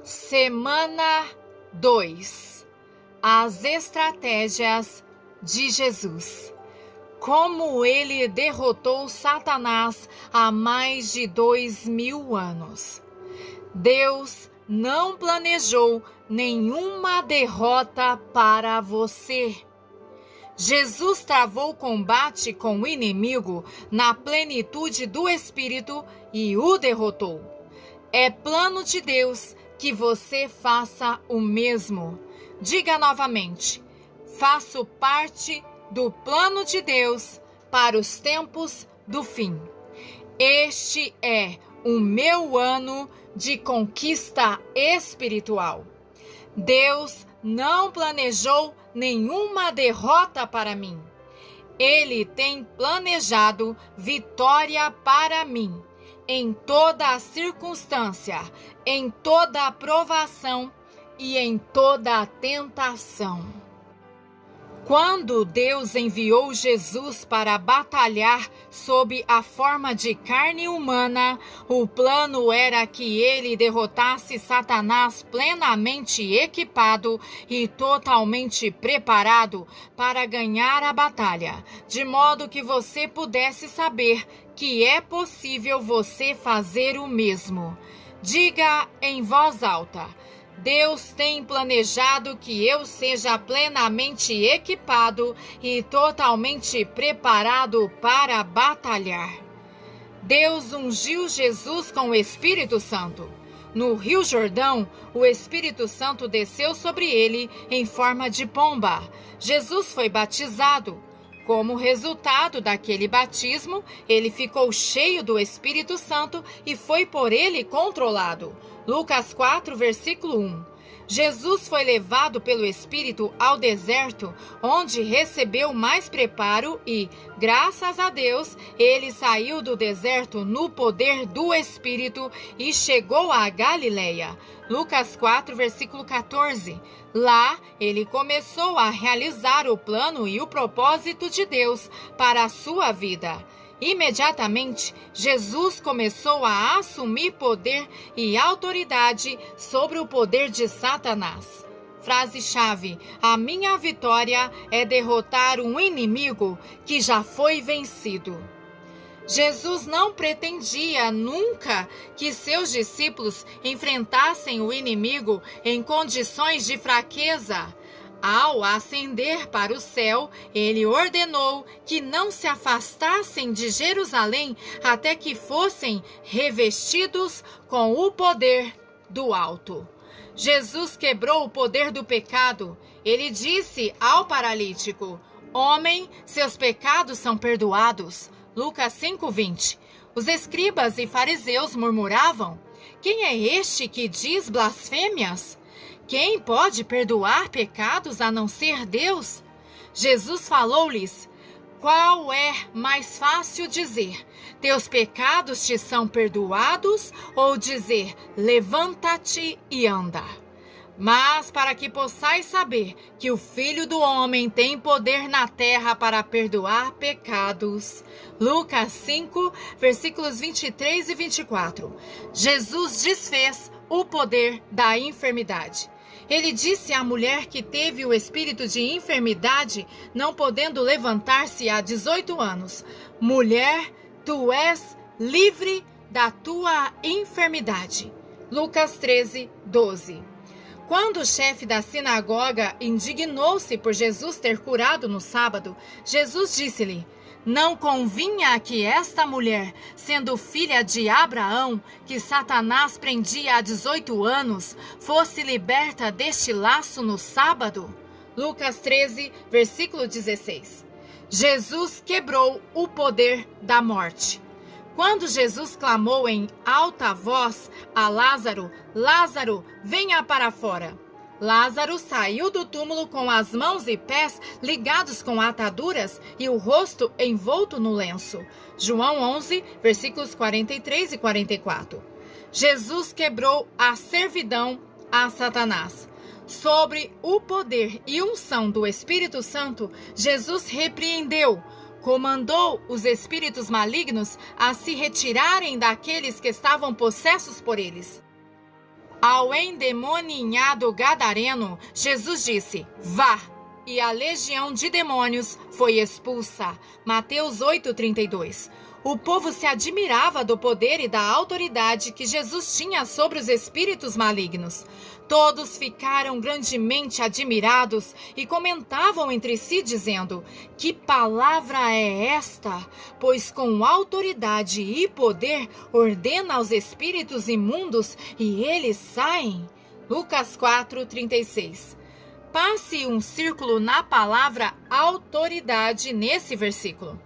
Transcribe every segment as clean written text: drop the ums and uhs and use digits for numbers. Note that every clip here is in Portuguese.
Semana 2. As estratégias de Jesus. Como ele derrotou Satanás há mais de 2000 anos. Deus não planejou nenhuma derrota para você. Jesus travou combate com o inimigo na plenitude do Espírito e o derrotou. É plano de Deus que você faça o mesmo. Diga novamente: faço parte do plano de Deus para os tempos do fim. Este é o meu ano de conquista espiritual. Deus não planejou nenhuma derrota para mim. Ele tem planejado vitória para mim, em toda a circunstância, em toda a provação e em toda a tentação. Quando Deus enviou Jesus para batalhar sob a forma de carne humana, o plano era que ele derrotasse Satanás plenamente equipado e totalmente preparado para ganhar a batalha, de modo que você pudesse saber que é possível você fazer o mesmo. Diga em voz alta: Deus tem planejado que eu seja plenamente equipado e totalmente preparado para batalhar. Deus ungiu Jesus com o Espírito Santo. No Rio Jordão, o Espírito Santo desceu sobre ele em forma de pomba. Jesus foi batizado. Como resultado daquele batismo, ele ficou cheio do Espírito Santo e foi por ele controlado. Lucas 4, versículo 1. Jesus foi levado pelo Espírito ao deserto, onde recebeu mais preparo e, graças a Deus, ele saiu do deserto no poder do Espírito e chegou à Galileia. Lucas 4, versículo 14. Lá, ele começou a realizar o plano e o propósito de Deus para a sua vida. Imediatamente, Jesus começou a assumir poder e autoridade sobre o poder de Satanás. Frase-chave: a minha vitória é derrotar um inimigo que já foi vencido. Jesus não pretendia nunca que seus discípulos enfrentassem o inimigo em condições de fraqueza. Ao ascender para o céu, ele ordenou que não se afastassem de Jerusalém até que fossem revestidos com o poder do alto. Jesus quebrou o poder do pecado. Ele disse ao paralítico: homem, seus pecados são perdoados. Lucas 5:20. Os escribas e fariseus murmuravam: quem é este que diz blasfêmias? Quem pode perdoar pecados a não ser Deus? Jesus falou-lhes: qual é mais fácil dizer, teus pecados te são perdoados, ou dizer, levanta-te e anda? Mas para que possais saber que o Filho do Homem tem poder na terra para perdoar pecados. Lucas 5, versículos 23 e 24. Jesus desfez o poder da enfermidade. Ele disse à mulher que teve o espírito de enfermidade, não podendo levantar-se há 18 anos: mulher, tu és livre da tua enfermidade. Lucas 13, 12. Quando o chefe da sinagoga indignou-se por Jesus ter curado no sábado, Jesus disse-lhe: não convinha que esta mulher, sendo filha de Abraão, que Satanás prendia há 18 anos, fosse liberta deste laço no sábado? Lucas 13, versículo 16. Jesus quebrou o poder da morte. Quando Jesus clamou em alta voz a Lázaro: Lázaro, venha para fora. Lázaro saiu do túmulo com as mãos e pés ligados com ataduras e o rosto envolto no lenço. João 11, versículos 43 e 44. Jesus quebrou a servidão a Satanás. Sobre o poder e unção do Espírito Santo, Jesus repreendeu, comandou os espíritos malignos a se retirarem daqueles que estavam possessos por eles. Ao endemoniado gadareno, Jesus disse: vá! E a legião de demônios foi expulsa. Mateus 8:32. O povo se admirava do poder e da autoridade que Jesus tinha sobre os espíritos malignos. Todos ficaram grandemente admirados e comentavam entre si, dizendo: que palavra é esta? Pois com autoridade e poder ordena aos espíritos imundos e eles saem. Lucas 4:36. Passe um círculo na palavra autoridade nesse versículo.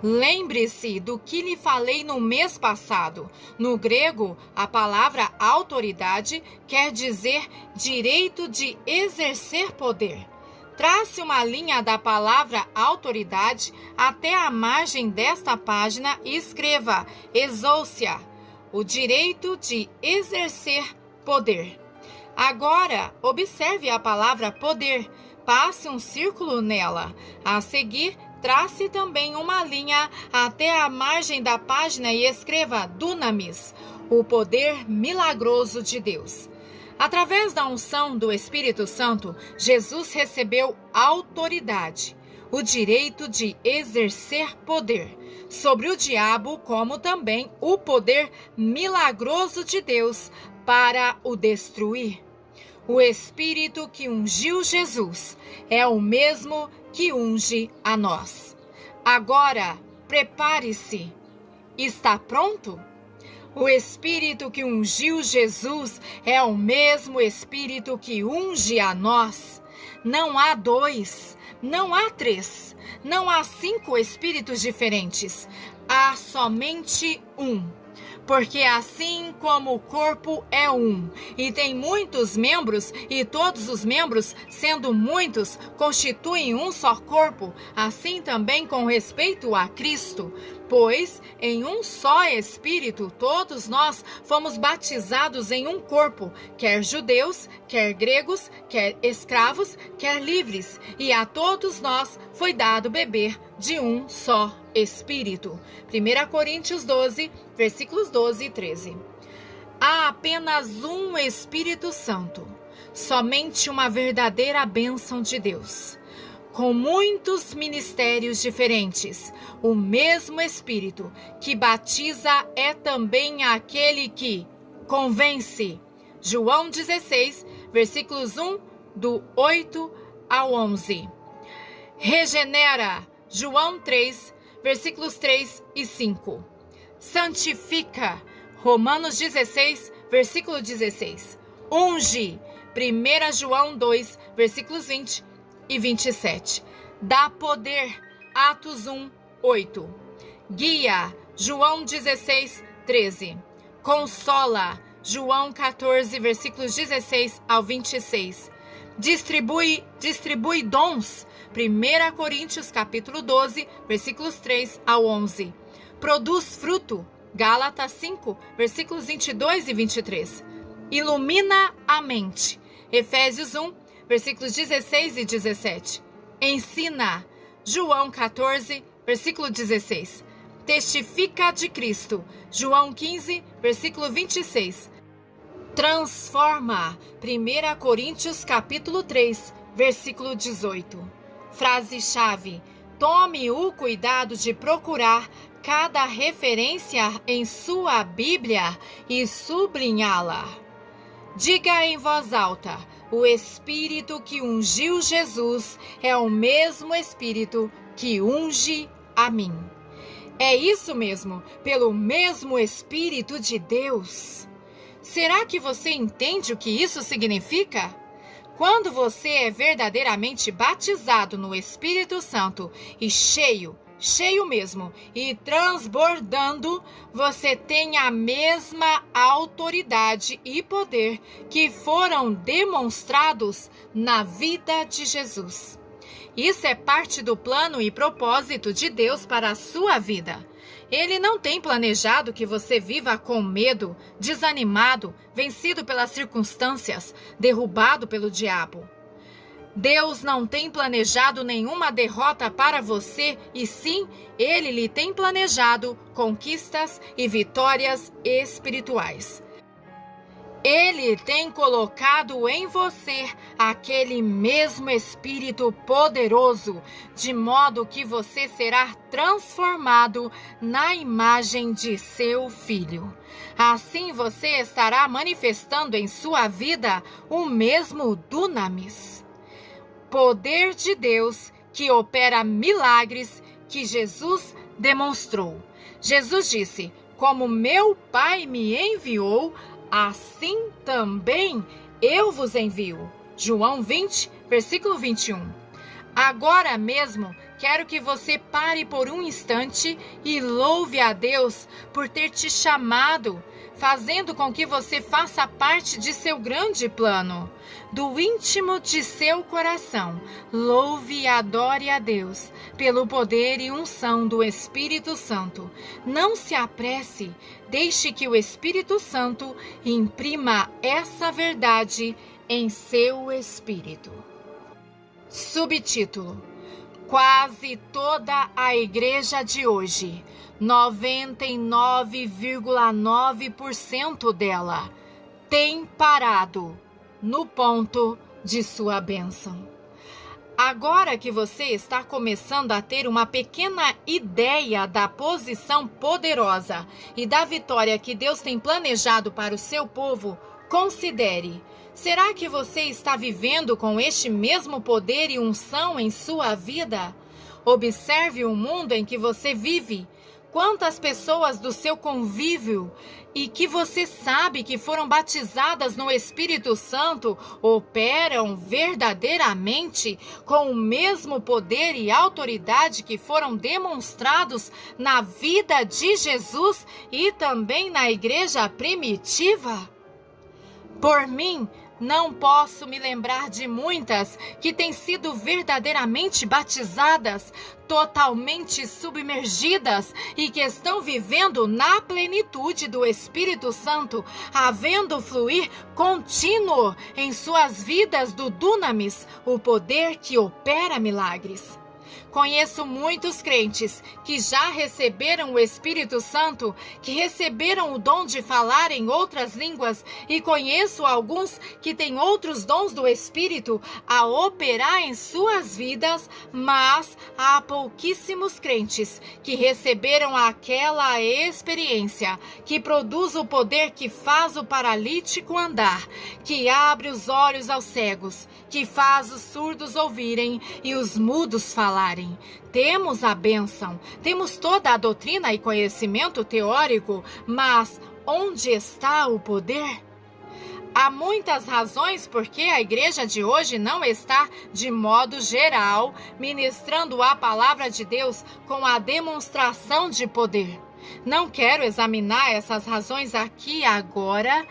Lembre-se do que lhe falei no mês passado. No grego, a palavra autoridade quer dizer direito de exercer poder. Trace uma linha da palavra autoridade até a margem desta página e escreva exousia, o direito de exercer poder. Agora, observe a palavra poder. Passe um círculo nela. A seguir, trace também uma linha até a margem da página e escreva dunamis, o poder milagroso de Deus. Através da unção do Espírito Santo, Jesus recebeu autoridade, o direito de exercer poder sobre o diabo, como também o poder milagroso de Deus para o destruir. O Espírito que ungiu Jesus é o mesmo que unge a nós. Agora, prepare-se. Está pronto? O Espírito que ungiu Jesus é o mesmo Espírito que unge a nós. Não há 2, não há 3, não há 5 Espíritos diferentes. Há somente um. Porque assim como o corpo é um e tem muitos membros, e todos os membros, sendo muitos, constituem um só corpo, assim também com respeito a Cristo. Pois em um só Espírito todos nós fomos batizados em um corpo, quer judeus, quer gregos, quer escravos, quer livres, e a todos nós foi dado beber de um só Espírito. 1 Coríntios 12, versículos 12 e 13. Há apenas um Espírito Santo, somente uma verdadeira bênção de Deus. Com muitos ministérios diferentes, o mesmo Espírito que batiza é também aquele que convence. João 16, versículos 1, do 8 ao 11. Regenera. João 3, versículos 3 e 5. Santifica. Romanos 16, versículo 16. Unge. 1 João 2, versículos 20 e 27. Dá poder. Atos 1, 8. Guia. João 16, 13. Consola. João 14, versículos 16 ao 26. Distribui dons. 1 Coríntios capítulo 12, versículos 3 ao 11. Produz fruto. Gálatas 5, versículos 22 e 23. Ilumina a mente. Efésios 1, versículos 16 e 17. Ensina. João 14, versículo 16. Testifica de Cristo. João 15, versículo 26. Transforma. 1 Coríntios capítulo 3, versículo 18. Frase-chave: tome o cuidado de procurar cada referência em sua Bíblia e sublinhá-la. Diga em voz alta: o Espírito que ungiu Jesus é o mesmo Espírito que unge a mim. É isso mesmo, pelo mesmo Espírito de Deus. Será que você entende o que isso significa? Quando você é verdadeiramente batizado no Espírito Santo e cheio mesmo, e transbordando, você tem a mesma autoridade e poder que foram demonstrados na vida de Jesus. Isso é parte do plano e propósito de Deus para a sua vida. Ele não tem planejado que você viva com medo, desanimado, vencido pelas circunstâncias, derrubado pelo diabo. Deus não tem planejado nenhuma derrota para você, e sim, Ele lhe tem planejado conquistas e vitórias espirituais. Ele tem colocado em você aquele mesmo Espírito poderoso, de modo que você será transformado na imagem de seu Filho. Assim você estará manifestando em sua vida o mesmo dunamis, poder de Deus que opera milagres que Jesus demonstrou. Jesus disse: como meu Pai me enviou, assim também eu vos envio. João 20, versículo 21. Agora mesmo, quero que você pare por um instante e louve a Deus por ter te chamado, fazendo com que você faça parte de seu grande plano. Do íntimo de seu coração, louve e adore a Deus pelo poder e unção do Espírito Santo. Não se apresse, deixe que o Espírito Santo imprima essa verdade em seu espírito. Subtítulo: quase toda a igreja de hoje, 99,9% dela, tem parado no ponto de sua bênção. Agora que você está começando a ter uma pequena ideia da posição poderosa e da vitória que Deus tem planejado para o seu povo, considere: será que você está vivendo com este mesmo poder e unção em sua vida? Observe o mundo em que você vive. Quantas pessoas do seu convívio e que você sabe que foram batizadas no Espírito Santo operam verdadeiramente com o mesmo poder e autoridade que foram demonstrados na vida de Jesus e também na igreja primitiva? Por mim, não posso me lembrar de muitas que têm sido verdadeiramente batizadas, totalmente submergidas e que estão vivendo na plenitude do Espírito Santo, havendo fluir contínuo em suas vidas do dunamis, o poder que opera milagres. Conheço muitos crentes que já receberam o Espírito Santo, que receberam o dom de falar em outras línguas, e conheço alguns que têm outros dons do Espírito a operar em suas vidas, mas há pouquíssimos crentes que receberam aquela experiência que produz o poder que faz o paralítico andar, que abre os olhos aos cegos, que faz os surdos ouvirem e os mudos falarem. Temos a bênção, temos toda a doutrina e conhecimento teórico, mas onde está o poder? Há muitas razões por que a igreja de hoje não está, de modo geral, ministrando a palavra de Deus com a demonstração de poder. Não quero examinar essas razões aqui agora.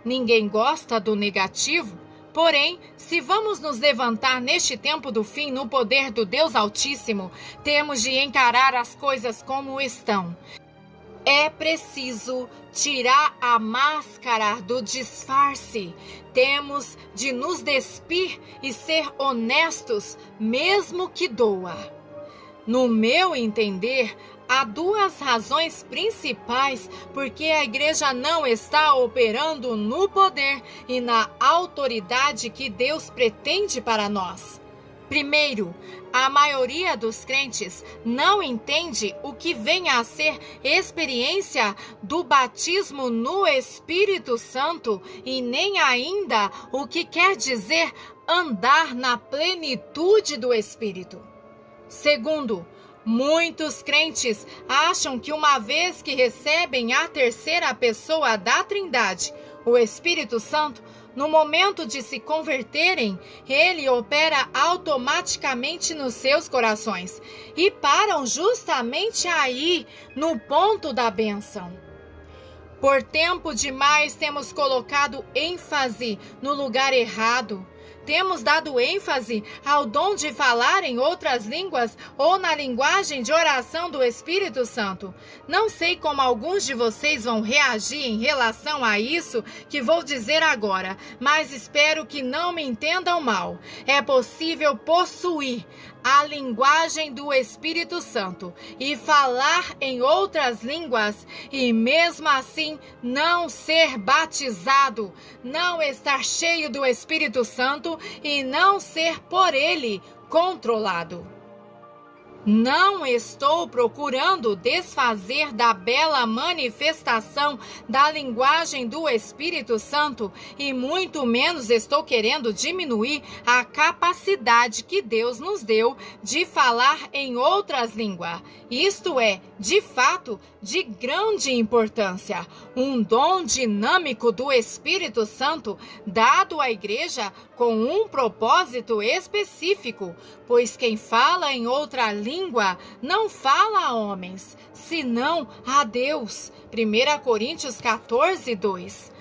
Ninguém gosta do negativo. Porém, se vamos nos levantar neste tempo do fim no poder do Deus Altíssimo, temos de encarar as coisas como estão. É preciso tirar a máscara do disfarce. Temos de nos despir e ser honestos, mesmo que doa. No meu entender, há duas razões principais por que a igreja não está operando no poder e na autoridade que Deus pretende para nós. Primeiro, a maioria dos crentes não entende o que vem a ser experiência do batismo no Espírito Santo e nem ainda o que quer dizer andar na plenitude do Espírito. Segundo, muitos crentes acham que uma vez que recebem a terceira pessoa da Trindade, o Espírito Santo, no momento de se converterem, ele opera automaticamente nos seus corações e param justamente aí, no ponto da bênção. Por tempo demais temos colocado ênfase no lugar errado. Temos dado ênfase ao dom de falar em outras línguas ou na linguagem de oração do Espírito Santo. Não sei como alguns de vocês vão reagir em relação a isso que vou dizer agora, mas espero que não me entendam mal. É possível possuir a linguagem do Espírito Santo e falar em outras línguas e mesmo assim não ser batizado, não estar cheio do Espírito Santo e não ser por ele controlado. Não estou procurando desfazer da bela manifestação da linguagem do Espírito Santo e muito menos estou querendo diminuir a capacidade que Deus nos deu de falar em outras línguas. Isto é, de fato, de grande importância, um dom dinâmico do Espírito Santo dado à igreja com um propósito específico, pois quem fala em outra língua não fala a homens, senão a Deus. 1 Coríntios 14, 2.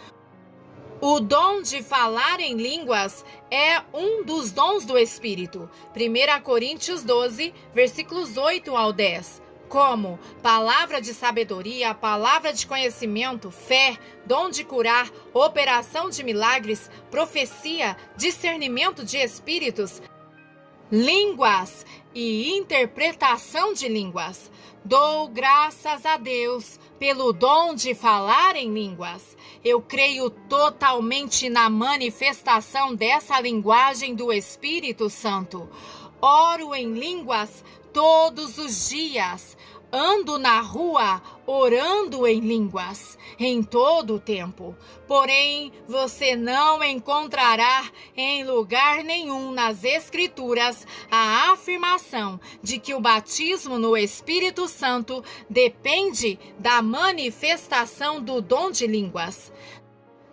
O dom de falar em línguas é um dos dons do Espírito. 1 Coríntios 12, versículos 8 ao 10. Como palavra de sabedoria, palavra de conhecimento, fé, dom de curar, operação de milagres, profecia, discernimento de espíritos, línguas e interpretação de línguas. Dou graças a Deus pelo dom de falar em línguas. Eu creio totalmente na manifestação dessa linguagem do Espírito Santo. Oro em línguas todos os dias. Ando na rua orando em línguas em todo o tempo. Porém, você não encontrará em lugar nenhum nas Escrituras a afirmação de que o batismo no Espírito Santo depende da manifestação do dom de línguas.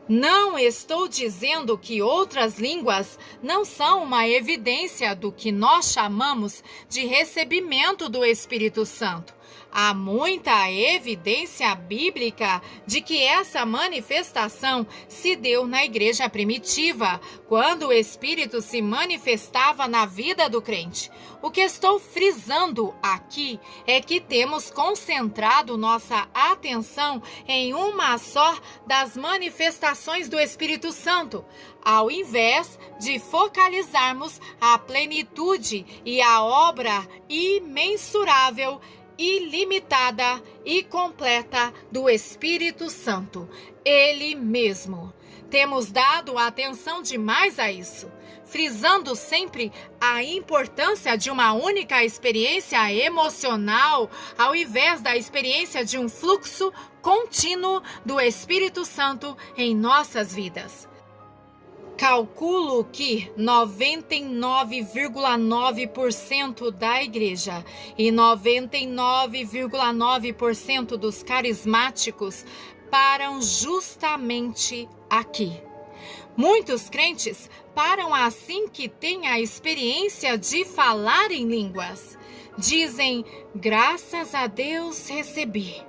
Não estou dizendo que outras línguas não são uma evidência do que nós chamamos de recebimento do Espírito Santo. Há muita evidência bíblica de que essa manifestação se deu na igreja primitiva, quando o Espírito se manifestava na vida do crente. O que estou frisando aqui é que temos concentrado nossa atenção em uma só das manifestações do Espírito Santo, ao invés de focalizarmos a plenitude e a obra imensurável, ilimitada e completa do Espírito Santo, Ele mesmo. Temos dado atenção demais a isso, frisando sempre a importância de uma única experiência emocional, ao invés da experiência de um fluxo contínuo do Espírito Santo em nossas vidas. Calculo que 99,9% da igreja e 99,9% dos carismáticos param justamente aqui. Muitos crentes param assim que têm a experiência de falar em línguas. Dizem, graças a Deus recebi.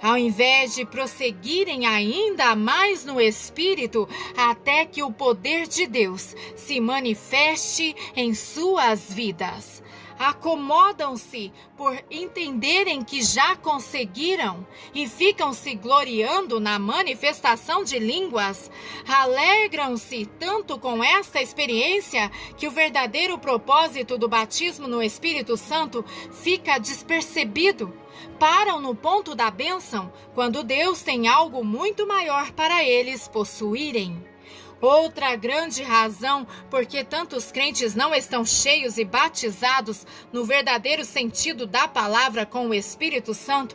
Ao invés de prosseguirem ainda mais no Espírito, até que o poder de Deus se manifeste em suas vidas. Acomodam-se por entenderem que já conseguiram e ficam se gloriando na manifestação de línguas. Alegram-se tanto com esta experiência que o verdadeiro propósito do batismo no Espírito Santo fica despercebido. Param no ponto da bênção quando Deus tem algo muito maior para eles possuírem. Outra grande razão por que tantos crentes não estão cheios e batizados no verdadeiro sentido da palavra com o Espírito Santo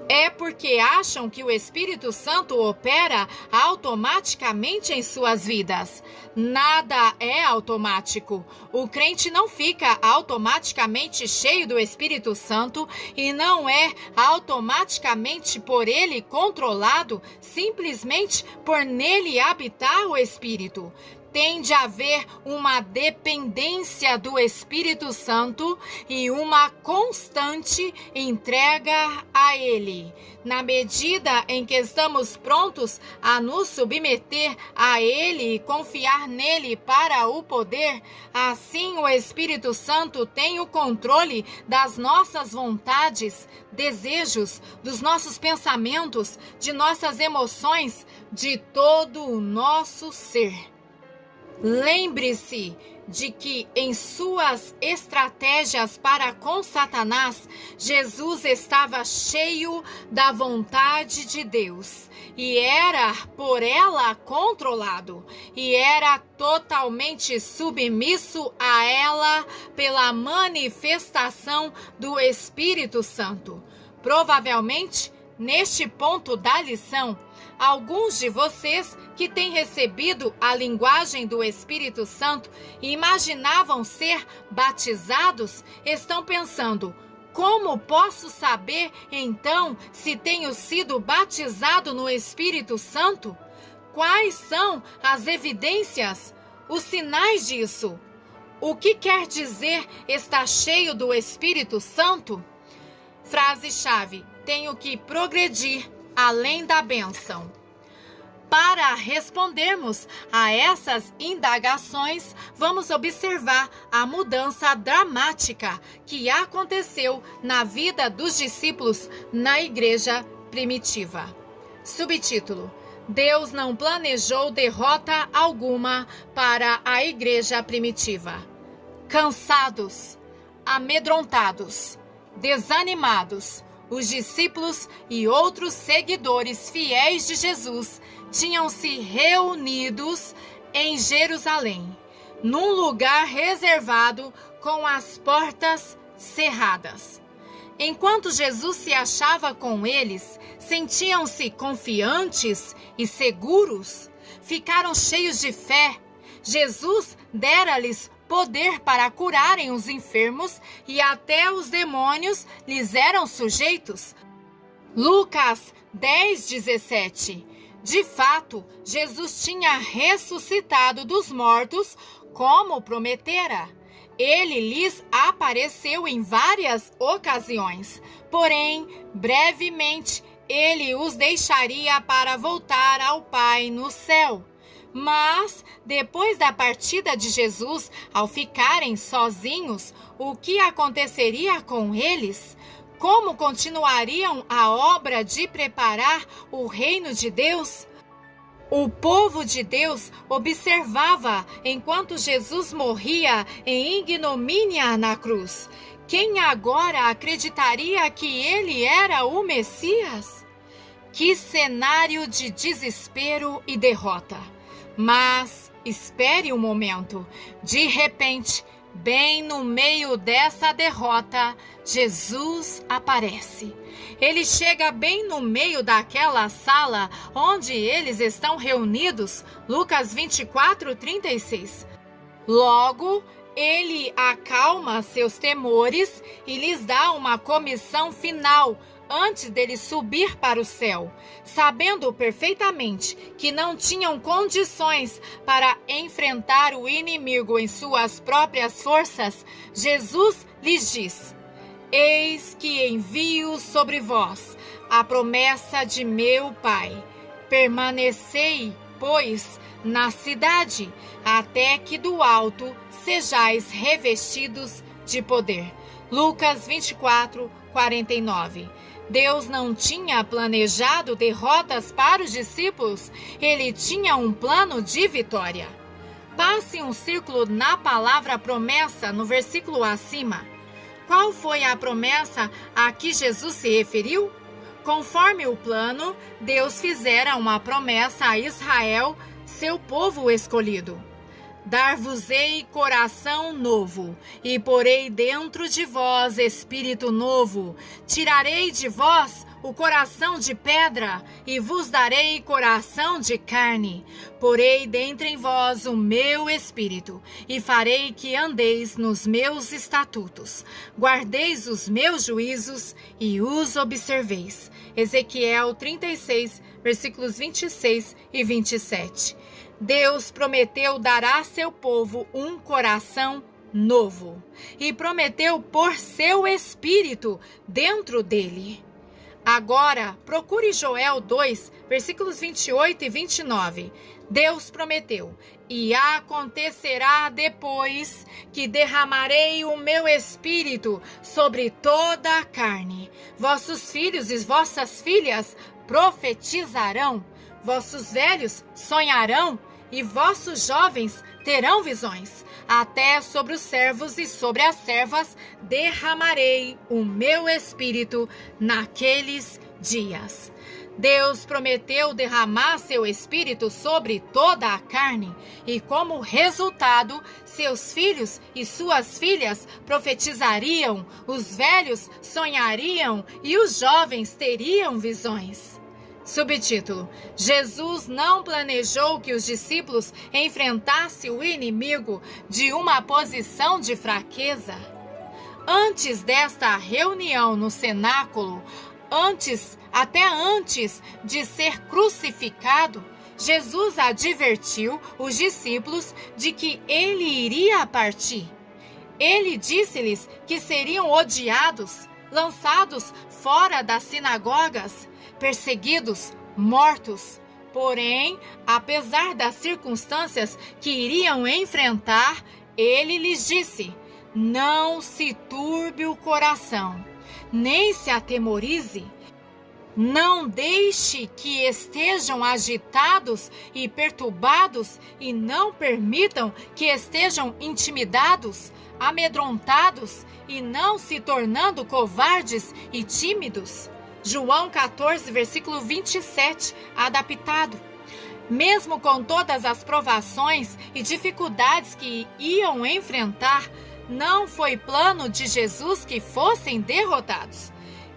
é porque acham que o Espírito Santo opera automaticamente em suas vidas. Nada é automático. O crente não fica automaticamente cheio do Espírito Santo e não é automaticamente por ele controlado, simplesmente por nele habitar o Espírito. Tem de haver uma dependência do Espírito Santo e uma constante entrega a Ele. Na medida em que estamos prontos a nos submeter a Ele e confiar nele para o poder, assim o Espírito Santo tem o controle das nossas vontades, desejos, dos nossos pensamentos, de nossas emoções, de todo o nosso ser. Lembre-se de que em suas estratégias para com Satanás, Jesus estava cheio da vontade de Deus e era por ela controlado e era totalmente submisso a ela pela manifestação do Espírito Santo. Provavelmente, neste ponto da lição, alguns de vocês que têm recebido a linguagem do Espírito Santo e imaginavam ser batizados, estão pensando: como posso saber, então, se tenho sido batizado no Espírito Santo? Quais são as evidências, os sinais disso? O que quer dizer estar cheio do Espírito Santo? Frase-chave: tenho que progredir além da bênção. Para respondermos a essas indagações, vamos observar a mudança dramática que aconteceu na vida dos discípulos na igreja primitiva. Subtítulo: Deus não planejou derrota alguma para a igreja primitiva. Cansados, amedrontados, desanimados, os discípulos e outros seguidores fiéis de Jesus tinham se reunidos em Jerusalém, num lugar reservado com as portas cerradas. Enquanto Jesus se achava com eles, sentiam-se confiantes e seguros, ficaram cheios de fé. Jesus dera-lhes poder para curarem os enfermos e até os demônios lhes eram sujeitos. Lucas 10:17. De fato, Jesus tinha ressuscitado dos mortos, como prometera. Ele lhes apareceu em várias ocasiões, porém, brevemente, ele os deixaria para voltar ao Pai no céu. Mas, depois da partida de Jesus, ao ficarem sozinhos, o que aconteceria com eles? Como continuariam a obra de preparar o reino de Deus? O povo de Deus observava enquanto Jesus morria em ignomínia na cruz. Quem agora acreditaria que ele era o Messias? Que cenário de desespero e derrota! Mas espere um momento. De repente, bem no meio dessa derrota, Jesus aparece. Ele chega bem no meio daquela sala onde eles estão reunidos. Lucas 24:36. Logo, ele acalma seus temores e lhes dá uma comissão final antes dele subir para o céu. Sabendo perfeitamente que não tinham condições para enfrentar o inimigo em suas próprias forças, Jesus lhes diz: Eis que envio sobre vós a promessa de meu Pai. Permanecei, pois, na cidade, até que do alto sejais revestidos de poder. Lucas 24:49. Deus não tinha planejado derrotas para os discípulos, ele tinha um plano de vitória. Passe um círculo na palavra promessa no versículo acima. Qual foi a promessa a que Jesus se referiu? Conforme o plano, Deus fizera uma promessa a Israel, seu povo escolhido. Dar-vos-ei coração novo, e porei dentro de vós espírito novo. Tirarei de vós o coração de pedra, e vos darei coração de carne. Porei dentro em vós o meu espírito, e farei que andeis nos meus estatutos. Guardeis os meus juízos, e os observeis. Ezequiel 36, versículos 26 e 27. Deus prometeu dar a seu povo um coração novo e prometeu pôr seu espírito dentro dele. Agora, procure Joel 2, versículos 28 e 29. Deus prometeu: e acontecerá depois que derramarei o meu espírito sobre toda a carne. Vossos filhos e vossas filhas profetizarão, vossos velhos sonharão, e vossos jovens terão visões. Até sobre os servos e sobre as servas derramarei o meu espírito naqueles dias. Deus prometeu derramar seu espírito sobre toda a carne e, como resultado, seus filhos e suas filhas profetizariam, os velhos sonhariam e os jovens teriam visões. Subtítulo: Jesus não planejou que os discípulos enfrentassem o inimigo de uma posição de fraqueza. Antes desta reunião no cenáculo, até antes de ser crucificado, Jesus advertiu os discípulos de que ele iria partir. Ele disse-lhes que seriam odiados, lançados fora das sinagogas, perseguidos, mortos. Porém, apesar das circunstâncias que iriam enfrentar, ele lhes disse: não se turbe o coração, nem se atemorize. Não deixe que estejam agitados e perturbados e não permitam que estejam intimidados, amedrontados e não se tornando covardes e tímidos. João 14, versículo 27, adaptado. Mesmo com todas as provações e dificuldades que iam enfrentar, não foi plano de Jesus que fossem derrotados.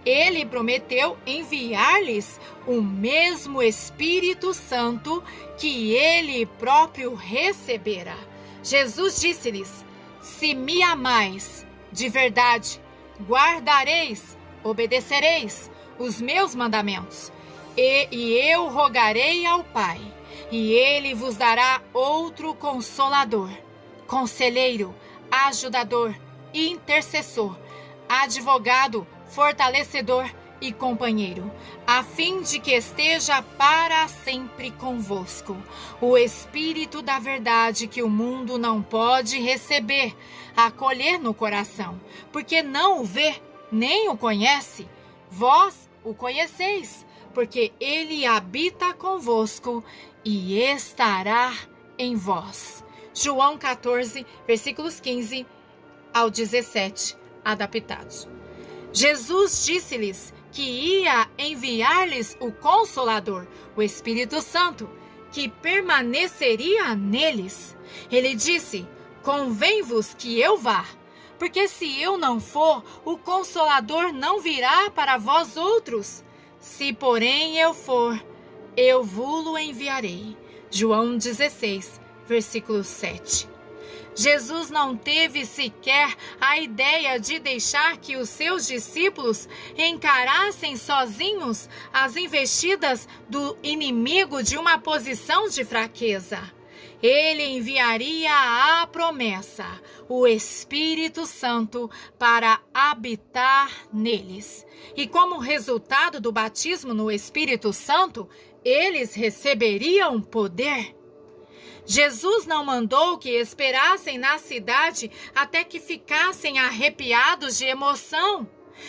Ele prometeu enviar-lhes o mesmo Espírito Santo que ele próprio recebera. Jesus disse-lhes: se me amais de verdade, guardareis, obedecereis os meus mandamentos. E eu rogarei ao Pai, e ele vos dará outro Consolador, Conselheiro, Ajudador, Intercessor, Advogado, Fortalecedor e Companheiro, a fim de que esteja para sempre convosco. O Espírito da verdade que o mundo não pode receber, acolher no coração, porque não o vê, nem o conhece. Vós o conheceis, porque ele habita convosco e estará em vós. João 14, versículos 15 ao 17, adaptados. Jesus disse-lhes que ia enviar-lhes o Consolador, o Espírito Santo, que permaneceria neles. Ele disse: convém-vos que eu vá, porque se eu não for, o Consolador não virá para vós outros. Se, porém, eu for, eu vou-lo enviarei. João 16, versículo 7. Jesus não teve sequer a ideia de deixar que os seus discípulos encarassem sozinhos as investidas do inimigo de uma posição de fraqueza. Ele enviaria a promessa, o Espírito Santo, para habitar neles. E como resultado do batismo no Espírito Santo, eles receberiam poder. Jesus não mandou que esperassem na cidade até que ficassem arrepiados de emoção.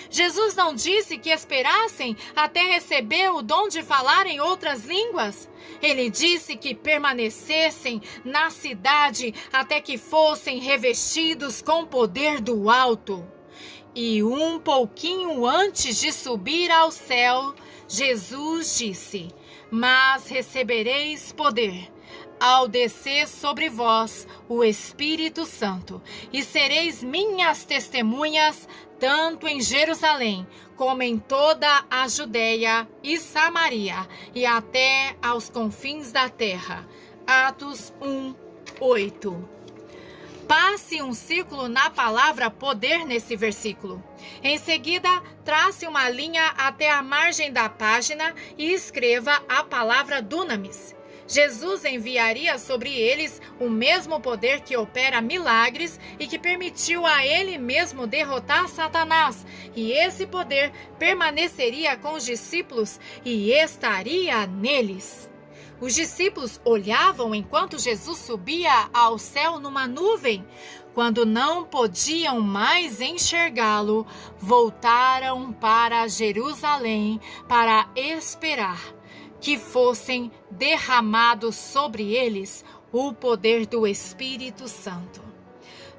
Jesus não disse que esperassem até receber o dom de falar em outras línguas. Ele disse que permanecessem na cidade até que fossem revestidos com o poder do alto. E um pouquinho antes de subir ao céu, Jesus disse: mas recebereis poder ao descer sobre vós o Espírito Santo, e sereis minhas testemunhas, tanto em Jerusalém, como em toda a Judeia e Samaria, e até aos confins da terra. Atos 1, 8. Passe um círculo na palavra poder nesse versículo. Em seguida, trace uma linha até a margem da página e escreva a palavra dunamis. Jesus enviaria sobre eles o mesmo poder que opera milagres e que permitiu a ele mesmo derrotar Satanás. E esse poder permaneceria com os discípulos e estaria neles. Os discípulos olhavam enquanto Jesus subia ao céu numa nuvem. Quando não podiam mais enxergá-lo, voltaram para Jerusalém para esperar que fossem derramados sobre eles o poder do Espírito Santo.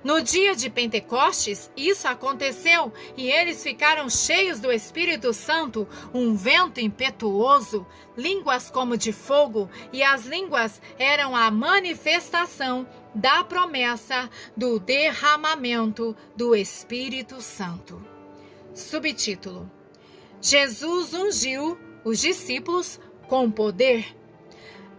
No dia de Pentecostes, isso aconteceu e eles ficaram cheios do Espírito Santo, um vento impetuoso, línguas como de fogo, e as línguas eram a manifestação da promessa do derramamento do Espírito Santo. Subtítulo: Jesus ungiu os discípulos com poder.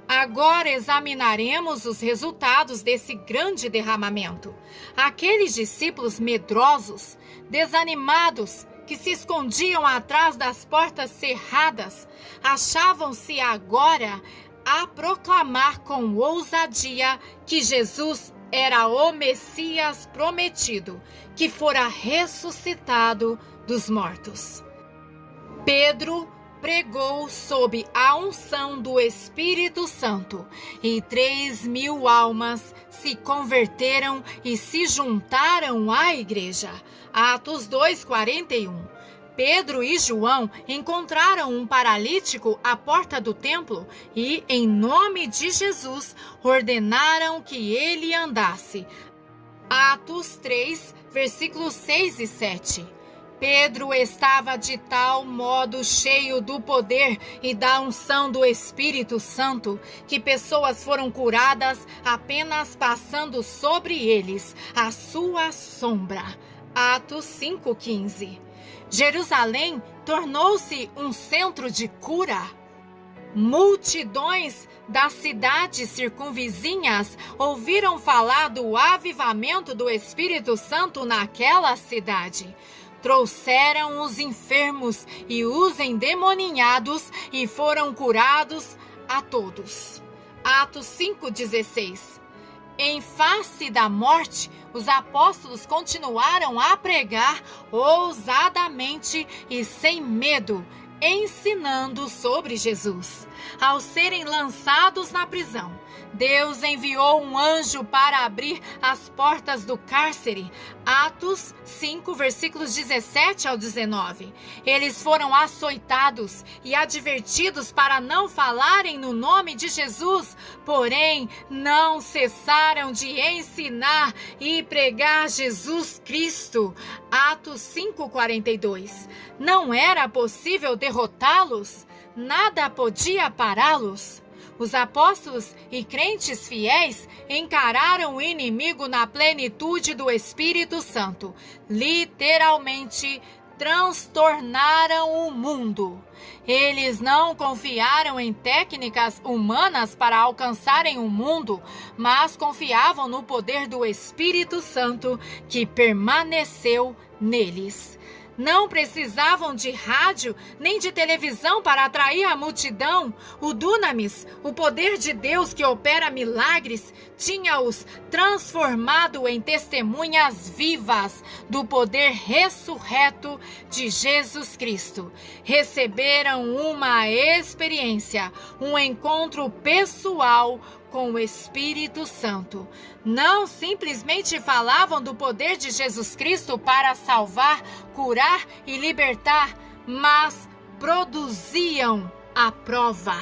Agora examinaremos os resultados desse grande derramamento. Aqueles discípulos medrosos, desanimados, que se escondiam atrás das portas cerradas, achavam-se agora a proclamar com ousadia que Jesus era o Messias prometido, que fora ressuscitado dos mortos. Pedro pregou sob a unção do Espírito Santo, e 3.000 almas se converteram e se juntaram à igreja. Atos 2:41. Pedro e João encontraram um paralítico à porta do templo e, em nome de Jesus, ordenaram que ele andasse. Atos 3, versículos 6 e 7. Pedro estava de tal modo cheio do poder e da unção do Espírito Santo que pessoas foram curadas apenas passando sobre eles a sua sombra. Atos 5:15. Jerusalém tornou-se um centro de cura. Multidões das cidades circunvizinhas ouviram falar do avivamento do Espírito Santo naquela cidade. Trouxeram os enfermos e os endemoninhados e foram curados a todos. Atos 5:16. Em face da morte, os apóstolos continuaram a pregar ousadamente e sem medo, ensinando sobre Jesus. Ao serem lançados na prisão, Deus enviou um anjo para abrir as portas do cárcere. Atos 5, versículos 17 ao 19. Eles foram açoitados e advertidos para não falarem no nome de Jesus, porém não cessaram de ensinar e pregar Jesus Cristo. Atos 5:42. Não era possível derrotá-los? Nada podia pará-los? Os apóstolos e crentes fiéis encararam o inimigo na plenitude do Espírito Santo. Literalmente, transtornaram o mundo. Eles não confiaram em técnicas humanas para alcançarem o mundo, mas confiavam no poder do Espírito Santo que permaneceu neles. Não precisavam de rádio nem de televisão para atrair a multidão. O Dunamis, o poder de Deus que opera milagres, tinha-os transformado em testemunhas vivas do poder ressurreto de Jesus Cristo. Receberam uma experiência, um encontro pessoal com o Espírito Santo. Não simplesmente falavam do poder de Jesus Cristo para salvar, curar e libertar, mas produziam a prova.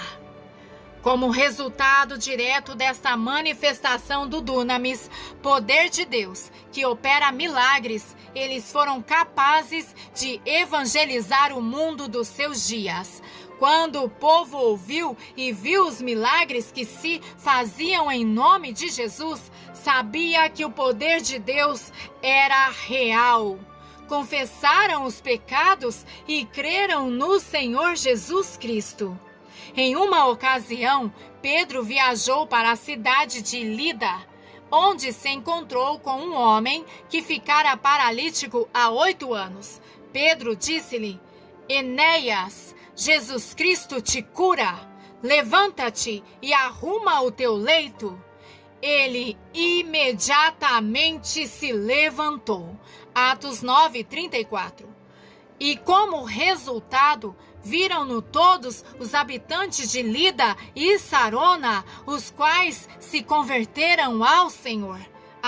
Como resultado direto desta manifestação do Dunamis, poder de Deus, que opera milagres, eles foram capazes de evangelizar o mundo dos seus dias. Quando o povo ouviu e viu os milagres que se faziam em nome de Jesus, sabia que o poder de Deus era real. Confessaram os pecados e creram no Senhor Jesus Cristo. Em uma ocasião, Pedro viajou para a cidade de Lida, onde se encontrou com um homem que ficara paralítico há 8 anos. Pedro disse-lhe: Enéas, Jesus Cristo te cura. Levanta-te e arruma o teu leito. Ele imediatamente se levantou. Atos 9:34. E como resultado, viram-no todos os habitantes de Lida e Sarona, os quais se converteram ao Senhor.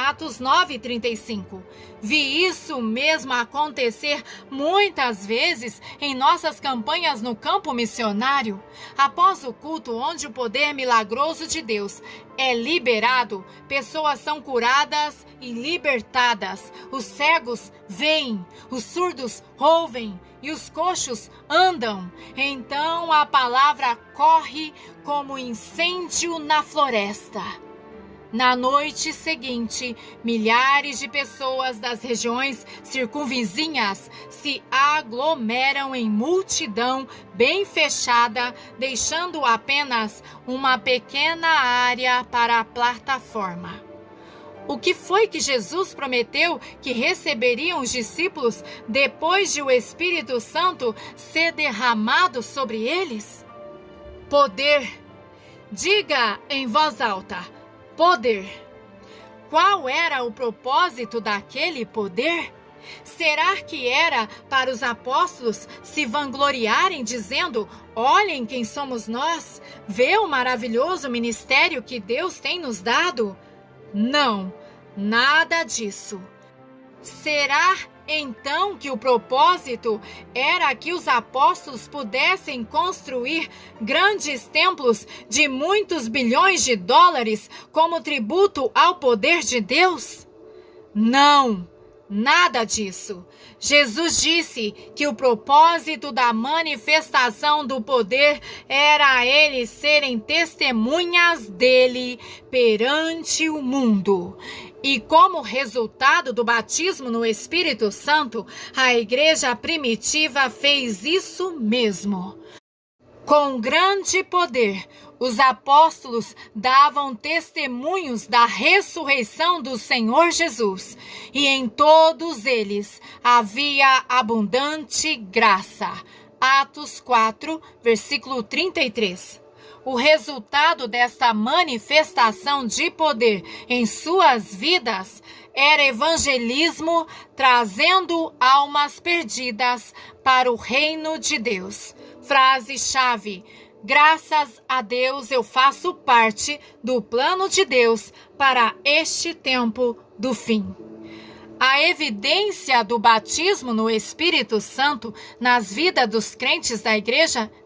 Atos 9:35. Vi isso mesmo acontecer muitas vezes em nossas campanhas no campo missionário. Após o culto onde o poder milagroso de Deus é liberado, pessoas são curadas e libertadas. Os cegos veem, os surdos ouvem e os coxos andam. Então a palavra corre como incêndio na floresta. Na noite seguinte, milhares de pessoas das regiões circunvizinhas se aglomeram em multidão bem fechada, deixando apenas uma pequena área para a plataforma. O que foi que Jesus prometeu que receberiam os discípulos depois de o Espírito Santo ser derramado sobre eles? Poder. Diga em voz alta: poder. Qual era o propósito daquele poder? Será que era para os apóstolos se vangloriarem dizendo: olhem quem somos nós, vê o maravilhoso ministério que Deus tem nos dado? Não, nada disso. Será então que o propósito era que os apóstolos pudessem construir grandes templos de muitos bilhões de dólares como tributo ao poder de Deus? Não, nada disso. Jesus disse que o propósito da manifestação do poder era eles serem testemunhas dele perante o mundo. E como resultado do batismo no Espírito Santo, a igreja primitiva fez isso mesmo. Com grande poder, os apóstolos davam testemunhos da ressurreição do Senhor Jesus, e em todos eles havia abundante graça. Atos 4, versículo 33. O resultado desta manifestação de poder em suas vidas era evangelismo, trazendo almas perdidas para o reino de Deus. Frase-chave: graças a Deus eu faço parte do plano de Deus para este tempo do fim. A evidência do batismo no Espírito Santo nas vidas dos crentes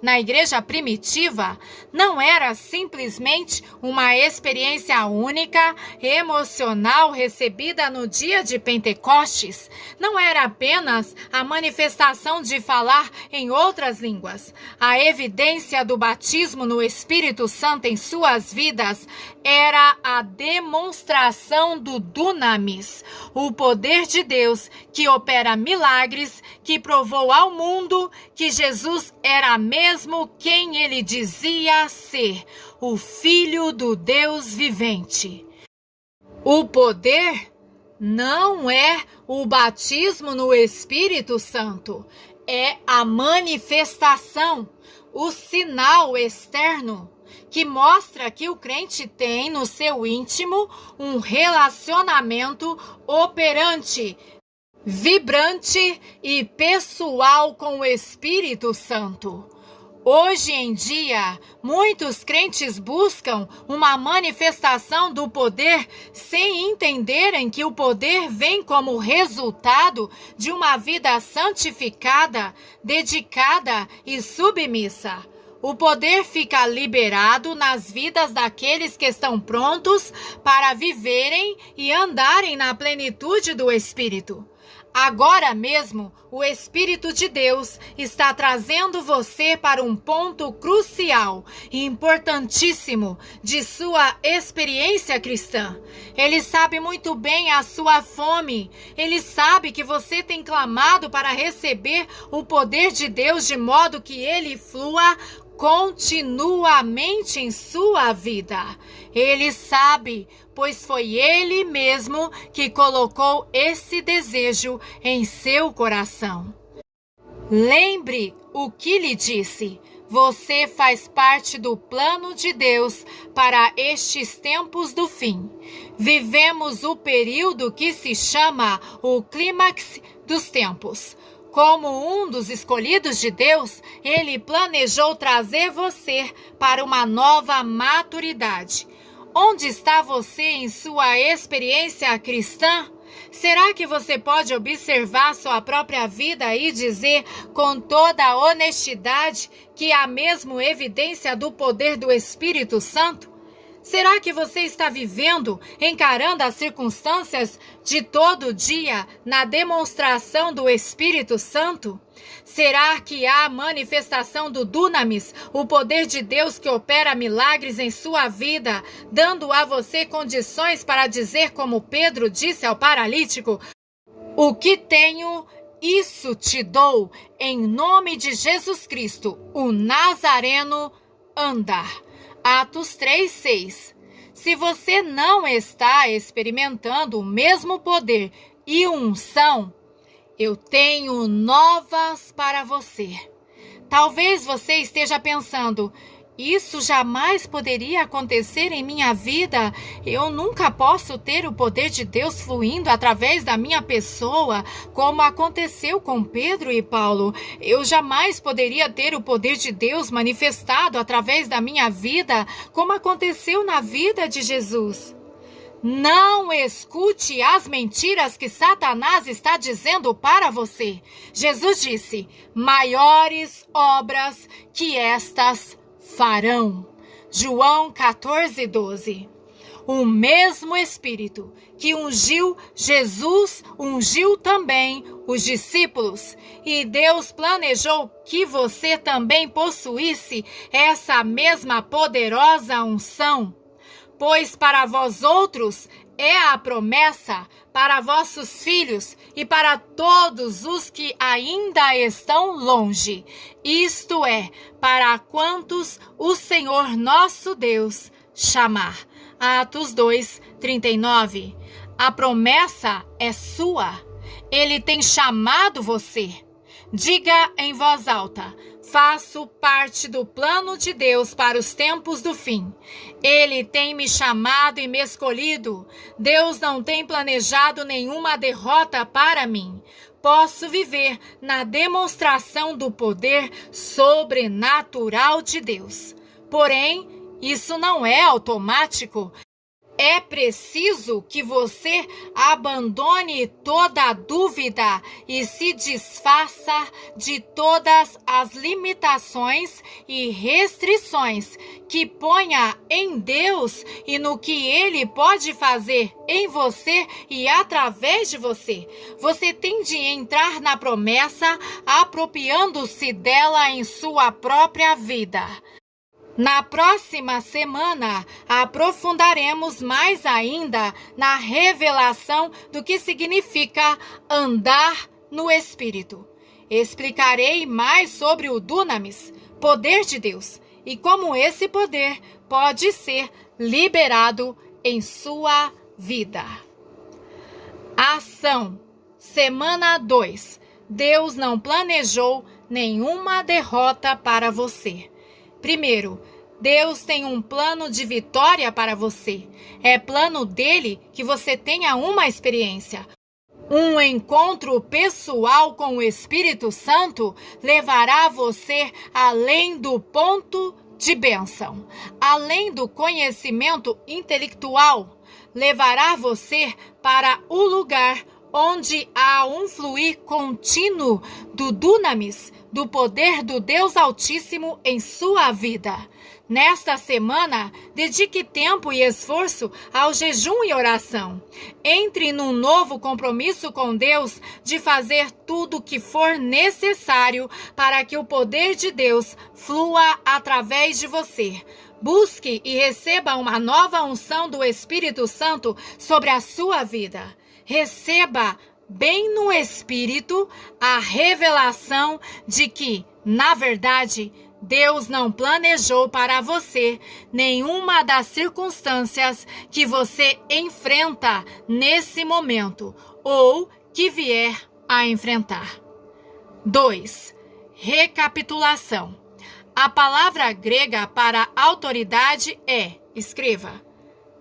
na igreja primitiva, não era simplesmente uma experiência única, emocional, recebida no dia de Pentecostes. Não era apenas a manifestação de falar em outras línguas. A evidência do batismo no Espírito Santo em suas vidas era a demonstração do dunamis, o poder de Deus que opera milagres, que provou ao mundo que Jesus era mesmo quem ele dizia ser, o Filho do Deus vivente. O poder não é o batismo no Espírito Santo, é a manifestação, o sinal externo que mostra que o crente tem no seu íntimo um relacionamento operante, vibrante e pessoal com o Espírito Santo. Hoje em dia, muitos crentes buscam uma manifestação do poder sem entenderem que o poder vem como resultado de uma vida santificada, dedicada e submissa. O poder fica liberado nas vidas daqueles que estão prontos para viverem e andarem na plenitude do Espírito. Agora mesmo, o Espírito de Deus está trazendo você para um ponto crucial e importantíssimo de sua experiência cristã. Ele sabe muito bem a sua fome. Ele sabe que você tem clamado para receber o poder de Deus de modo que ele flua continuamente em sua vida. Ele sabe, pois foi ele mesmo que colocou esse desejo em seu coração. Lembre o que lhe disse. Você faz parte do plano de Deus para estes tempos do fim. Vivemos o período que se chama o clímax dos tempos. Como um dos escolhidos de Deus, ele planejou trazer você para uma nova maturidade. Onde está você em sua experiência cristã? Será que você pode observar sua própria vida e dizer com toda a honestidade que há mesmo evidência do poder do Espírito Santo? Será que você está vivendo, encarando as circunstâncias de todo dia na demonstração do Espírito Santo? Será que há manifestação do Dunamis, o poder de Deus que opera milagres em sua vida, dando a você condições para dizer como Pedro disse ao paralítico: o que tenho, isso te dou, em nome de Jesus Cristo, o Nazareno, andar. Atos 3:6. Se você não está experimentando o mesmo poder e unção, eu tenho novas para você. Talvez você esteja pensando: isso jamais poderia acontecer em minha vida. Eu nunca posso ter o poder de Deus fluindo através da minha pessoa, como aconteceu com Pedro e Paulo. Eu jamais poderia ter o poder de Deus manifestado através da minha vida, como aconteceu na vida de Jesus. Não escute as mentiras que Satanás está dizendo para você. Jesus disse: maiores obras que estas farão. João 14:12. O mesmo Espírito que ungiu Jesus, ungiu também os discípulos. E Deus planejou que você também possuísse essa mesma poderosa unção. Pois para vós outros é a promessa, para vossos filhos e para todos os que ainda estão longe. Isto é, para quantos o Senhor nosso Deus chamar. Atos 2:39. A promessa é sua. Ele tem chamado você. Diga em voz alta: faço parte do plano de Deus para os tempos do fim. Ele tem me chamado e me escolhido. Deus não tem planejado nenhuma derrota para mim. Posso viver na demonstração do poder sobrenatural de Deus. Porém, isso não é automático. É preciso que você abandone toda a dúvida e se desfaça de todas as limitações e restrições que ponha em Deus e no que Ele pode fazer em você e através de você. Você tem de entrar na promessa, apropriando-se dela em sua própria vida. Na próxima semana, aprofundaremos mais ainda na revelação do que significa andar no Espírito. Explicarei mais sobre o Dunamis, poder de Deus, e como esse poder pode ser liberado em sua vida. Ação. Semana 2. Deus não planejou nenhuma derrota para você. Primeiro, Deus tem um plano de vitória para você. É plano dele que você tenha uma experiência. Um encontro pessoal com o Espírito Santo levará você além do ponto de bênção, além do conhecimento intelectual. Levará você para o lugar onde há um fluir contínuo do Dunamis, do poder do Deus Altíssimo em sua vida. Nesta semana, dedique tempo e esforço ao jejum e oração. Entre num novo compromisso com Deus de fazer tudo o que for necessário para que o poder de Deus flua através de você. Busque e receba uma nova unção do Espírito Santo sobre a sua vida. Receba bem no Espírito a revelação de que, na verdade, Deus não planejou para você nenhuma das circunstâncias que você enfrenta nesse momento ou que vier a enfrentar. 2. Recapitulação. A palavra grega para autoridade é escreva,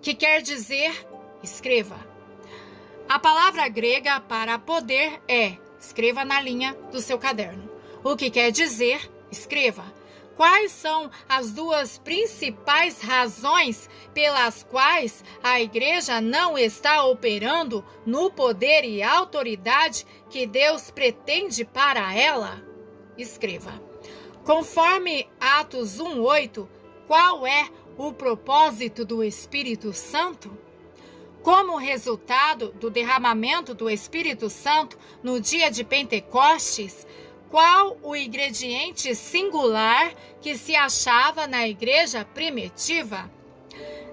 que quer dizer escreva. A palavra grega para poder é escreva na linha do seu caderno, o que quer dizer escreva. Quais são as duas principais razões pelas quais a igreja não está operando no poder e autoridade que Deus pretende para ela? Escreva. Conforme Atos 1:8, qual é o propósito do Espírito Santo? Como resultado do derramamento do Espírito Santo no dia de Pentecostes, qual o ingrediente singular que se achava na igreja primitiva?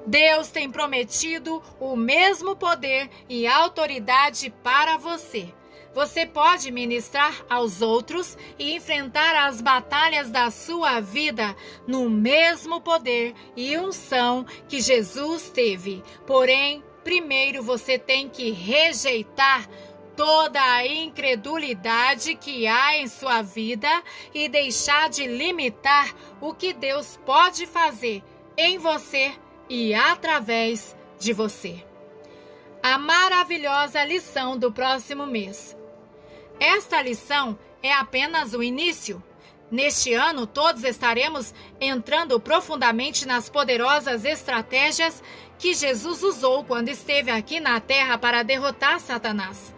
Deus tem prometido o mesmo poder e autoridade para você. Você pode ministrar aos outros e enfrentar as batalhas da sua vida no mesmo poder e unção que Jesus teve. Porém, primeiro você tem que rejeitar toda a incredulidade que há em sua vida e deixar de limitar o que Deus pode fazer em você e através de você. A maravilhosa lição do próximo mês. Esta lição é apenas o início. Neste ano, todos estaremos entrando profundamente nas poderosas estratégias que Jesus usou quando esteve aqui na Terra para derrotar Satanás.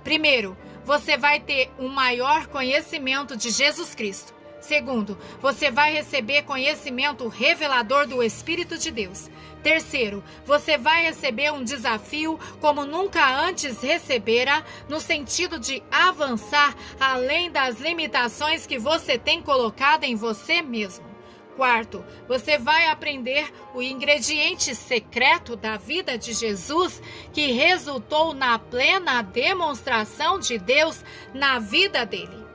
Primeiro, você vai ter um maior conhecimento de Jesus Cristo. Segundo, você vai receber conhecimento revelador do Espírito de Deus. Terceiro, você vai receber um desafio como nunca antes recebera, no sentido de avançar além das limitações que você tem colocado em você mesmo. Quarto, você vai aprender o ingrediente secreto da vida de Jesus, que resultou na plena demonstração de Deus na vida dele.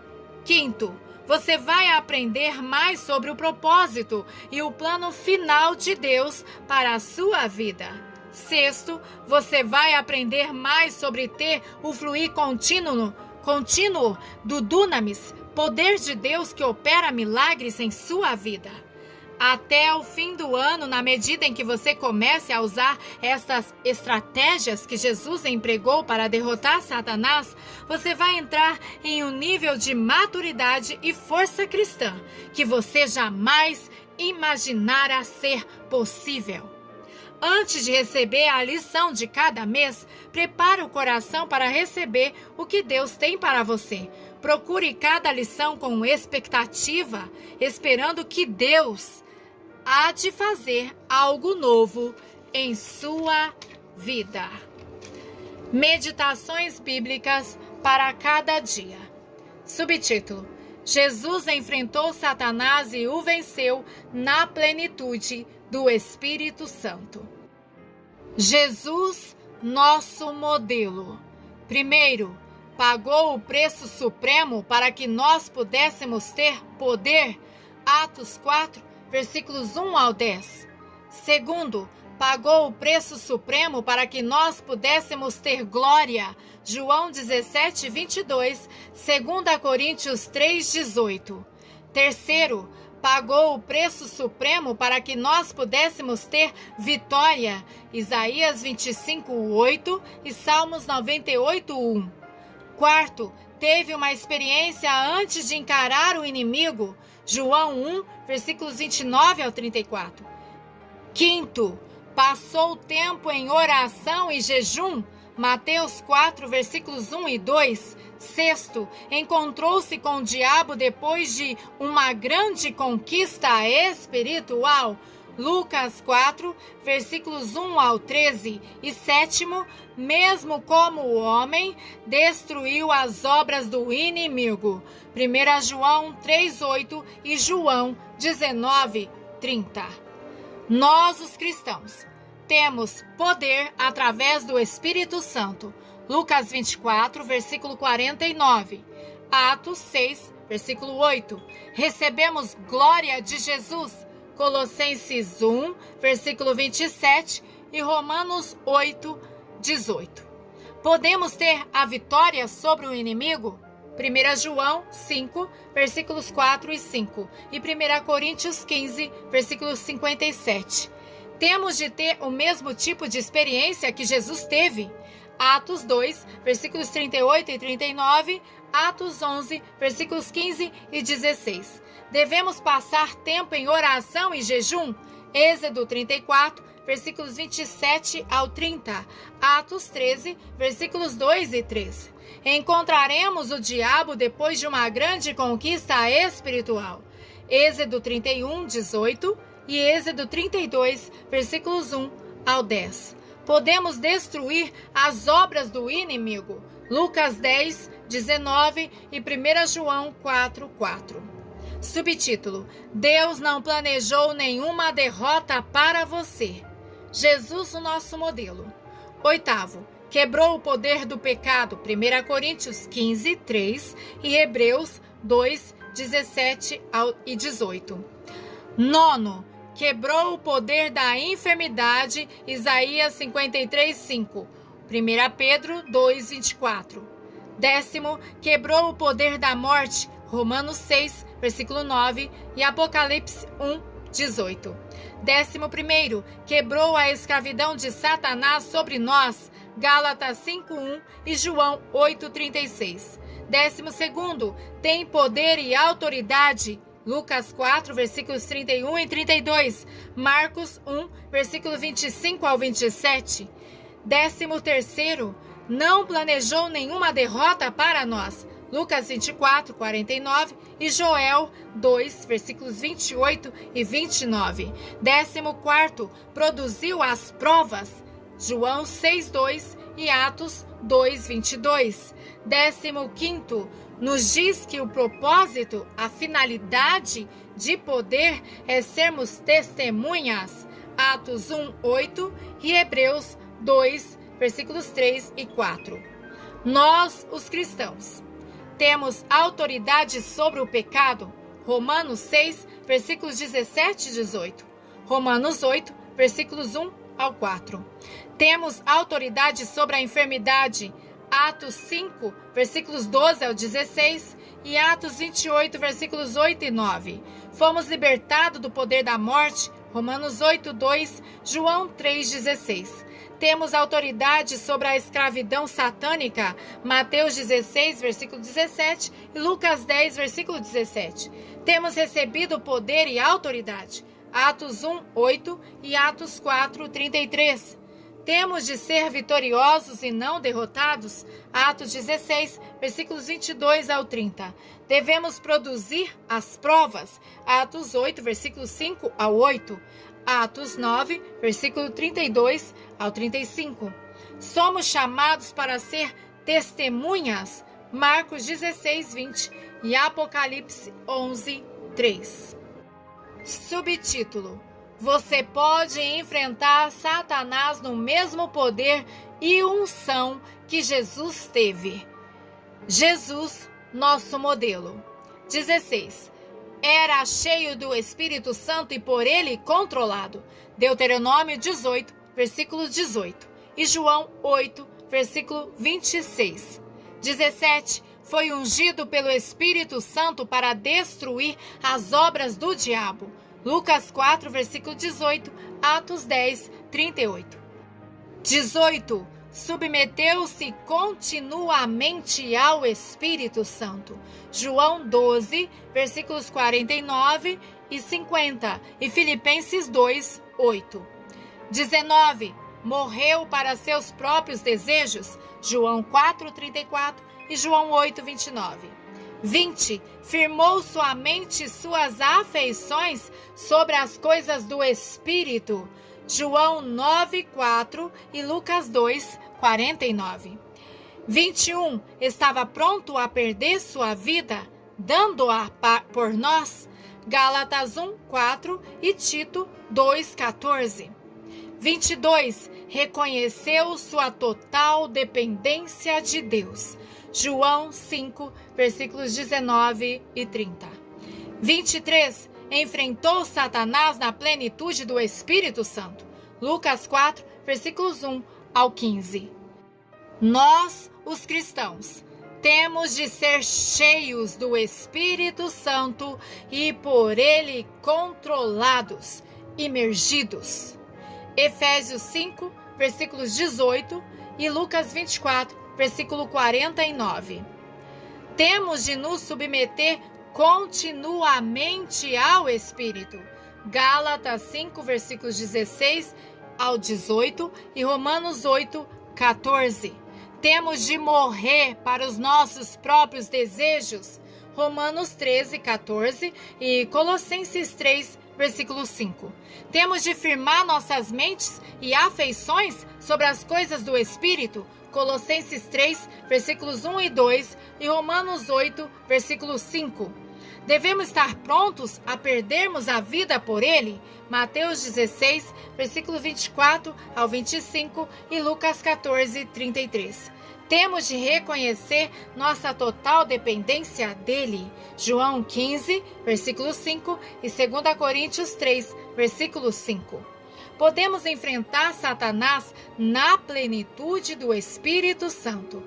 Quinto, você vai aprender mais sobre o propósito e o plano final de Deus para a sua vida. Sexto, você vai aprender mais sobre ter o fluir contínuo do Dunamis, poder de Deus que opera milagres em sua vida. Até o fim do ano, na medida em que você comece a usar estas estratégias que Jesus empregou para derrotar Satanás, você vai entrar em um nível de maturidade e força cristã que você jamais imaginara ser possível. Antes de receber a lição de cada mês, prepare o coração para receber o que Deus tem para você. Procure cada lição com expectativa, esperando que Deus há de fazer algo novo em sua vida. Meditações bíblicas para cada dia. Subtítulo: Jesus enfrentou Satanás e o venceu na plenitude do Espírito Santo. Jesus, nosso modelo. Primeiro, pagou o preço supremo para que nós pudéssemos ter poder. Atos 4, versículos 1 ao 10. Segundo, pagou o preço supremo para que nós pudéssemos ter glória. João 17, 22, 2 Coríntios 3, 18. Terceiro, pagou o preço supremo para que nós pudéssemos ter vitória. Isaías 25, 8 e Salmos 98, 1. Quarto, teve uma experiência antes de encarar o inimigo. João 1, versículos 29 ao 34. Quinto, passou tempo em oração e jejum. Mateus 4, versículos 1 e 2. Sexto, encontrou-se com o diabo depois de uma grande conquista espiritual. Lucas 4, versículos 1 ao 13. E sétimo, mesmo como o homem, destruiu as obras do inimigo. 1 João 3, 8 e João 19, 30. Nós, os cristãos, temos poder através do Espírito Santo. Lucas 24, versículo 49. Atos 6, versículo 8. Recebemos glória de Jesus. Colossenses 1, versículo 27 e Romanos 8, 18. Podemos ter a vitória sobre o inimigo? 1 João 5, versículos 4 e 5 e 1 Coríntios 15, versículo 57. Temos de ter o mesmo tipo de experiência que Jesus teve. Atos 2, versículos 38 e 39, Atos 11, versículos 15 e 16. Devemos passar tempo em oração e jejum. Êxodo 34, versículos 27 ao 30, Atos 13, versículos 2 e 3. Encontraremos o diabo depois de uma grande conquista espiritual. Êxodo 31, 18 e Êxodo 32, versículos 1 ao 10. Podemos destruir as obras do inimigo. Lucas 10, 19 e 1 João 4, 4. Subtítulo: Deus não planejou nenhuma derrota para você. Jesus, o nosso modelo. 8º, quebrou o poder do pecado. 1 Coríntios 15, 3 e Hebreus 2, 17 e 18. 9º, quebrou o poder da enfermidade. Isaías 53, 5. 1 Pedro 2, 24. 10º, quebrou o poder da morte. Romanos 6, versículo 9 e Apocalipse 1, 18. 11º, quebrou a escravidão de Satanás sobre nós. Gálatas 5:1 e João 8:36. 12º, tem poder e autoridade. Lucas 4, versículos 31 e 32. Marcos 1, versículo 25 ao 27. 13º, não planejou nenhuma derrota para nós. Lucas 24, 49 e Joel 2, versículos 28 e 29. 14º, produziu as provas. João 6, 2 e Atos 2, 22. 15º, nos diz que o propósito, a finalidade de poder é sermos testemunhas. Atos 1, 8 e Hebreus 2, versículos 3 e 4. Nós, os cristãos, temos autoridade sobre o pecado. Romanos 6, versículos 17 e 18. Romanos 8, versículos 1 ao 4. Temos autoridade sobre a enfermidade. Atos 5, versículos 12 ao 16 e Atos 28, versículos 8 e 9. Fomos libertados do poder da morte. Romanos 8, 2, João 3, 16. Temos autoridade sobre a escravidão satânica. Mateus 16, versículo 17 e Lucas 10, versículo 17. Temos recebido poder e autoridade. Atos 1, 8 e Atos 4, 33. Temos de ser vitoriosos e não derrotados. Atos 16, versículos 22 ao 30. Devemos produzir as provas. Atos 8, versículos 5 ao 8. Atos 9, versículo 32 ao 35. Somos chamados para ser testemunhas. Marcos 16, 20 e Apocalipse 11, 3. Subtítulo: você pode enfrentar Satanás no mesmo poder e unção que Jesus teve. Jesus, nosso modelo. 16. Era cheio do Espírito Santo e por ele controlado. Deuteronômio 18, versículo 18. E João 8, versículo 26. 17. Foi ungido pelo Espírito Santo para destruir as obras do diabo. Lucas 4, versículo 18, Atos 10, 38. 18. Submeteu-se continuamente ao Espírito Santo. João 12, versículos 49 e 50 e Filipenses 2, 8. 19. Morreu para seus próprios desejos. João 4, 34 e João 8, 29. 20. Firmou sua mente e suas afeições sobre as coisas do Espírito. João 9, 4 e Lucas 2, 49. 21. Estava pronto a perder sua vida, dando-a por nós. Gálatas 1, 4 e Tito 2, 14. 22. Reconheceu sua total dependência de Deus. João 5, versículos 19 e 30. 23. Enfrentou Satanás na plenitude do Espírito Santo. Lucas 4, versículos 1 ao 15. Nós, os cristãos, temos de ser cheios do Espírito Santo e por ele controlados, imergidos. Efésios 5, versículos 18 e Lucas 24, versículo 49. Temos de nos submeter continuamente ao Espírito. Gálatas 5, versículos 16 ao 18 e Romanos 8, 14. Temos de morrer para os nossos próprios desejos. Romanos 13, 14 e Colossenses 3, versículo 5. Temos de firmar nossas mentes e afeições sobre as coisas do Espírito. Colossenses 3, versículos 1 e 2 e Romanos 8, versículo 5. Devemos estar prontos a perdermos a vida por Ele. Mateus 16, versículo 24 ao 25 e Lucas 14, 33. Temos de reconhecer nossa total dependência dEle. João 15, versículo 5 e 2 Coríntios 3, versículo 5. Podemos enfrentar Satanás na plenitude do Espírito Santo.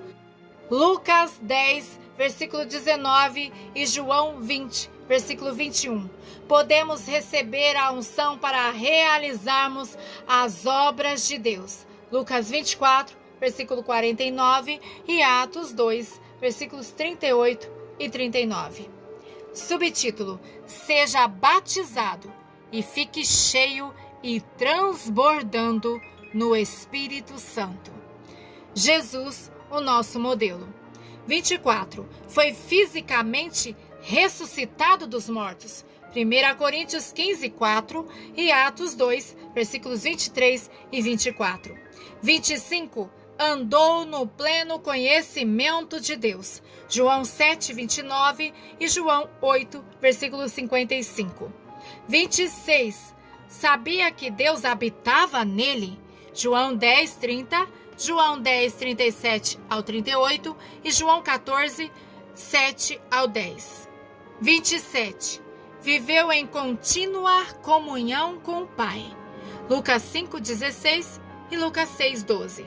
Lucas 10, versículo 19 e João 20, versículo 21. Podemos receber a unção para realizarmos as obras de Deus. Lucas 24, versículo 49 e Atos 2, versículos 38 e 39. Subtítulo: Seja batizado e fique cheio e transbordando no Espírito Santo. Jesus, o nosso modelo. 24. Foi fisicamente ressuscitado dos mortos. 1 Coríntios 15, 4 e Atos 2, versículos 23 e 24. 25. Andou no pleno conhecimento de Deus. João 7, 29 e João 8, versículo 55. 26. Sabia que Deus habitava nele. João 10, 30, João 10, 37 ao 38 e João 14, 7 ao 10. 27. Viveu em contínua comunhão com o Pai. Lucas 5, 16 e Lucas 6, 12.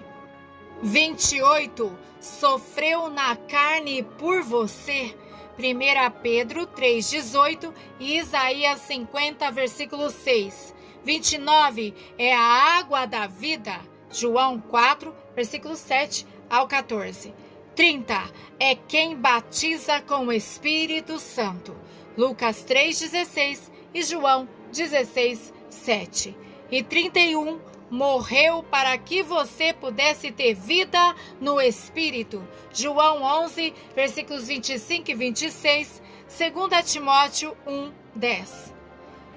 28. Sofreu na carne por você. 1 Pedro 3, 18 e Isaías 50, versículo 6. 29. É a água da vida. João 4, versículo 7 ao 14. 30. É quem batiza com o Espírito Santo. Lucas 3, 16 e João 16, 7. E 31. Morreu para que você pudesse ter vida no Espírito. João 11, versículos 25 e 26, 2 Timóteo 1, 10.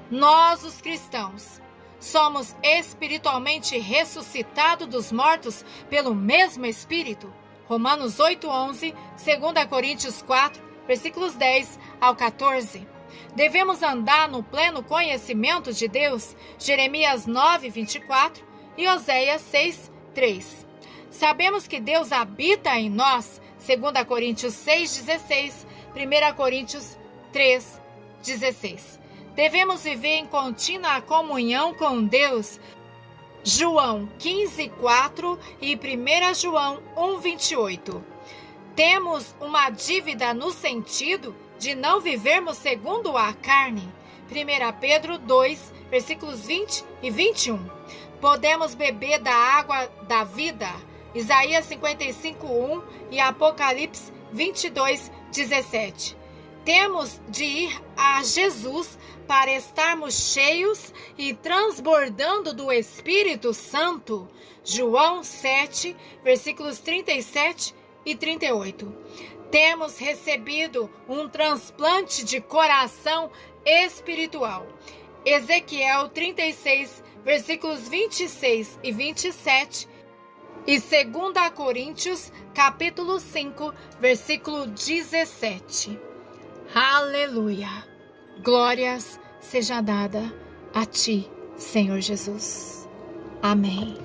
Nós, os cristãos, somos espiritualmente ressuscitados dos mortos pelo mesmo Espírito. Romanos 8, 11, 2 Coríntios 4, versículos 10 ao 14. Devemos andar no pleno conhecimento de Deus. Jeremias 9, 24 e Oséias 6, 3. Sabemos que Deus habita em nós. 2 Coríntios 6, 16, 1 Coríntios 3, 16. Devemos viver em contínua comunhão com Deus. João 15, 4 e 1 João 1, 28. Temos uma dívida no sentido de não vivermos segundo a carne. 1 Pedro 2, versículos 20 e 21. Podemos beber da água da vida. Isaías 55, 1 e Apocalipse 22, 17. Temos de ir a Jesus para estarmos cheios e transbordando do Espírito Santo. João 7, versículos 37 e 38. Temos recebido um transplante de coração espiritual. Ezequiel 36, versículos 26 e 27 e 2 Coríntios, capítulo 5, versículo 17. Aleluia! Glórias seja dada a ti, Senhor Jesus. Amém.